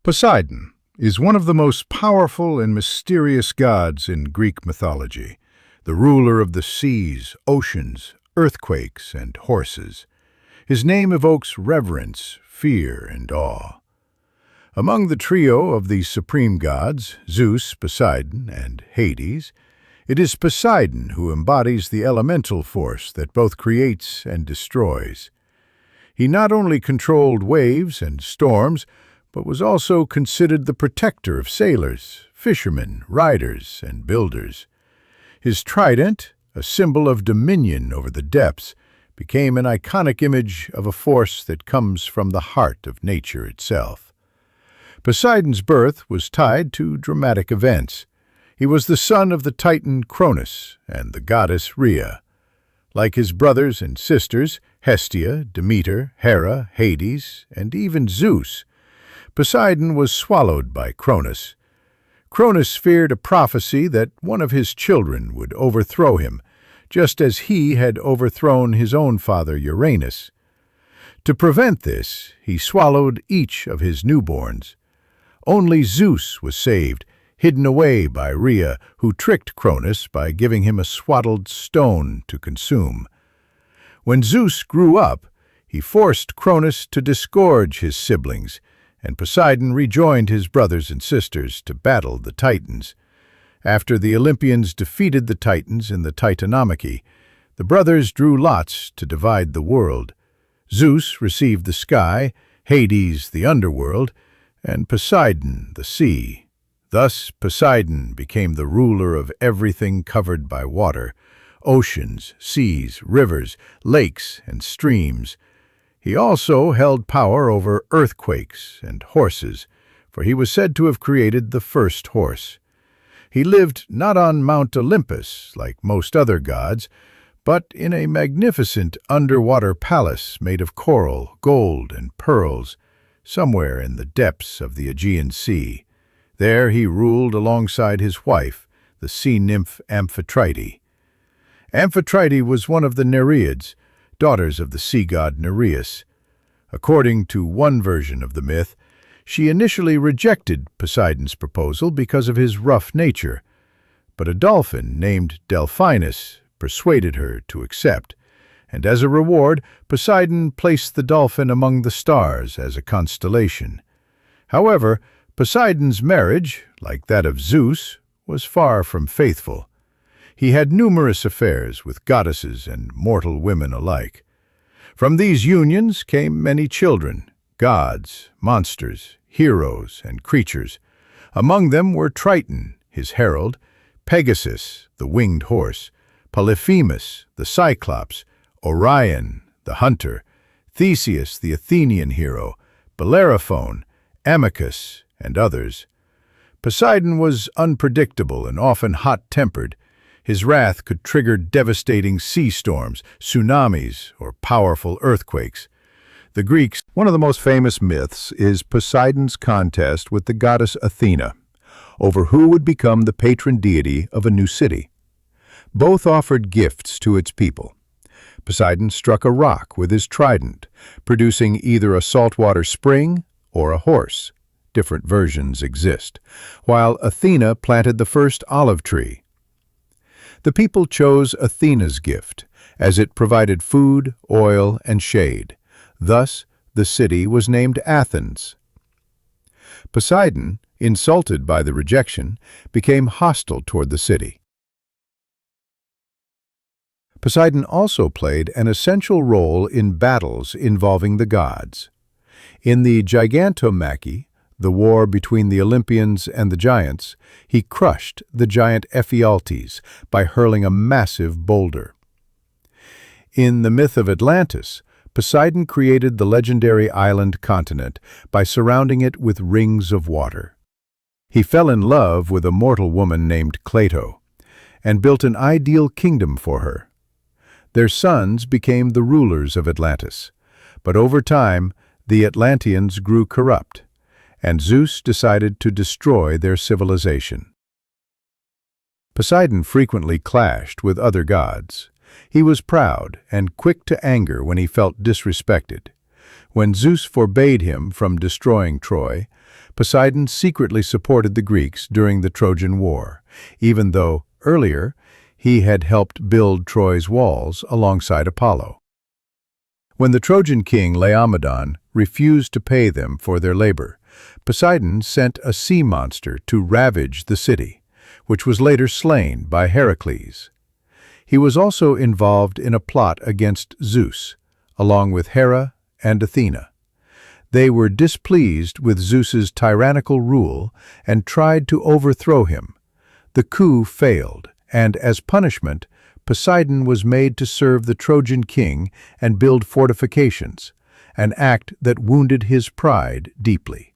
Poseidon is one of the most powerful and mysterious gods in Greek mythology, the ruler of the seas, oceans, earthquakes, and horses. His name evokes reverence, fear, and awe. Among the trio of the supreme gods, Zeus, Poseidon, and Hades, it is Poseidon who embodies the elemental force that both creates and destroys. He not only controlled waves and storms, but was also considered the protector of sailors, fishermen, riders, and builders. His trident, a symbol of dominion over the depths, became an iconic image of a force that comes from the heart of nature itself. Poseidon's birth was tied to dramatic events. He was the son of the titan Cronus and the goddess Rhea. Like his brothers and sisters, Hestia, Demeter, Hera, Hades, and even Zeus, Poseidon was swallowed by Cronus. Cronus feared a prophecy that one of his children would overthrow him, just as he had overthrown his own father Uranus. To prevent this, he swallowed each of his newborns. Only Zeus was saved, hidden away by Rhea, who tricked Cronus by giving him a swaddled stone to consume. When Zeus grew up, he forced Cronus to disgorge his siblings, and Poseidon rejoined his brothers and sisters to battle the Titans. After the Olympians defeated the Titans in the Titanomachy, the brothers drew lots to divide the world. Zeus received the sky, Hades the underworld, and Poseidon the sea. Thus Poseidon became the ruler of everything covered by water: oceans, seas, rivers, lakes, and streams. He also held power over earthquakes and horses, for he was said to have created the first horse. He lived not on Mount Olympus, like most other gods, but in a magnificent underwater palace made of coral, gold, and pearls, somewhere in the depths of the Aegean Sea. There he ruled alongside his wife, the sea nymph Amphitrite. Amphitrite was one of the Nereids, daughters of the sea god Nereus. According to one version of the myth, she initially rejected Poseidon's proposal because of his rough nature, but a dolphin named Delphinus persuaded her to accept, and as a reward, Poseidon placed the dolphin among the stars as a constellation. However, Poseidon's marriage, like that of Zeus, was far from faithful. He had numerous affairs with goddesses and mortal women alike. From these unions came many children, gods, monsters, heroes, and creatures. Among them were Triton, his herald, Pegasus, the winged horse, Polyphemus, the Cyclops, Orion, the hunter, Theseus, the Athenian hero, Bellerophon, Amycus, and others. Poseidon was unpredictable and often hot-tempered. His wrath could trigger devastating sea storms, tsunamis, or powerful earthquakes. The Greeks' one of the most famous myths is Poseidon's contest with the goddess Athena over who would become the patron deity of a new city. Both offered gifts to its people. Poseidon struck a rock with his trident, producing either a saltwater spring or a horse. Different versions exist, while Athena planted the first olive tree. The people chose Athena's gift, as it provided food, oil, and shade. Thus, the city was named Athens. Poseidon, insulted by the rejection, became hostile toward the city. Poseidon also played an essential role in battles involving the gods. In the Gigantomachy, the war between the Olympians and the giants, he crushed the giant Ephialtes by hurling a massive boulder. In the myth of Atlantis, Poseidon created the legendary island continent by surrounding it with rings of water. He fell in love with a mortal woman named Cleito and built an ideal kingdom for her. Their sons became the rulers of Atlantis, but over time the Atlanteans grew corrupt, and Zeus decided to destroy their civilization. Poseidon frequently clashed with other gods. He was proud and quick to anger when he felt disrespected. When Zeus forbade him from destroying Troy, Poseidon secretly supported the Greeks during the Trojan War, even though, earlier, he had helped build Troy's walls alongside Apollo. When the Trojan king Laomedon refused to pay them for their labor, Poseidon sent a sea monster to ravage the city, which was later slain by Heracles. He was also involved in a plot against Zeus, along with Hera and Athena. They were displeased with Zeus's tyrannical rule and tried to overthrow him. The coup failed, and as punishment, Poseidon was made to serve the Trojan king and build fortifications, an act that wounded his pride deeply.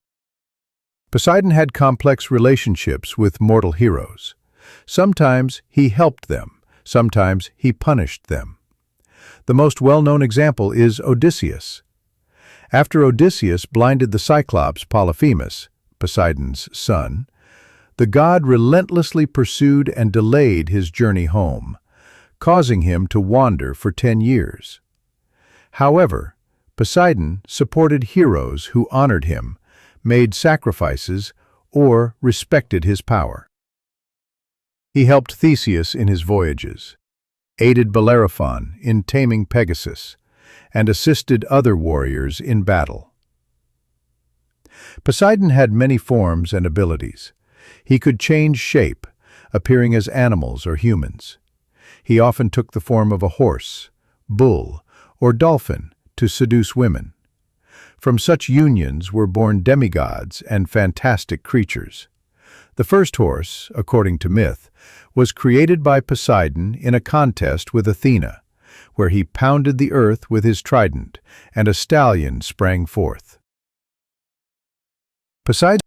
Poseidon had complex relationships with mortal heroes. Sometimes he helped them, sometimes he punished them. The most well-known example is Odysseus. After Odysseus blinded the Cyclops Polyphemus, Poseidon's son, the god relentlessly pursued and delayed his journey home, causing him to wander for 10 years. However, Poseidon supported heroes who honored him, made sacrifices, or respected his power. He helped Theseus in his voyages, aided Bellerophon in taming Pegasus, and assisted other warriors in battle. Poseidon had many forms and abilities. He could change shape, appearing as animals or humans. He often took the form of a horse, bull, or dolphin to seduce women. From such unions were born demigods and fantastic creatures. The first horse, according to myth, was created by Poseidon in a contest with Athena, where he pounded the earth with his trident, and a stallion sprang forth. Poseidon